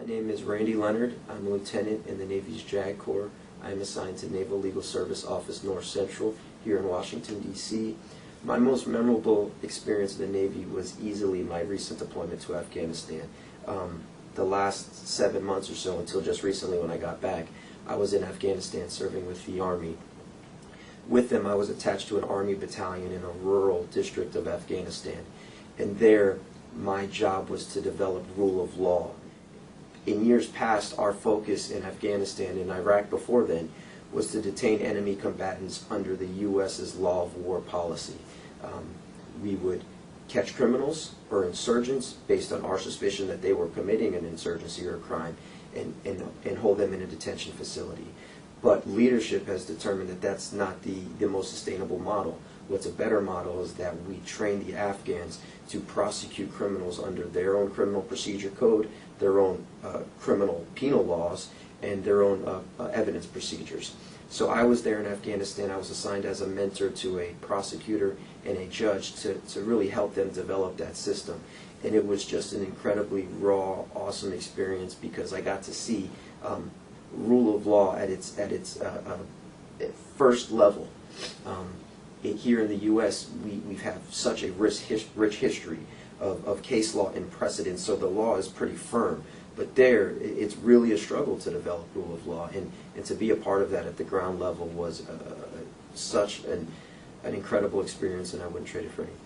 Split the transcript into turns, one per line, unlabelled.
My name is Randy Leonard. I'm a lieutenant in the Navy's JAG Corps. I am assigned to Naval Legal Service Office North Central here in Washington, D.C. My most memorable experience in the Navy was easily my recent deployment to Afghanistan. The last 7 months or so, until just recently when I got back, I was in Afghanistan serving with the Army. With them, I was attached to an Army battalion in a rural district of Afghanistan. And there, my job was to develop rule of law. In years past, our focus in Afghanistan and Iraq before then was to detain enemy combatants under the U.S.'s law of war policy. We would catch criminals or insurgents based on our suspicion that they were committing an insurgency or a crime and hold them in a detention facility. But leadership has determined that that's not the most sustainable model. What's a better model is that we train the Afghans to prosecute criminals under their own criminal procedure code, their own criminal penal laws, and their own evidence procedures. So I was there in Afghanistan. I was assigned as a mentor to a prosecutor and a judge to really help them develop that system. And it was just an incredibly raw, awesome experience because I got to see rule of law at its first level. Here in the U.S., we have such a rich history of case law and precedent, so the law is pretty firm. But there, it's really a struggle to develop rule of law, and to be a part of that at the ground level was such an incredible experience, and I wouldn't trade it for anything.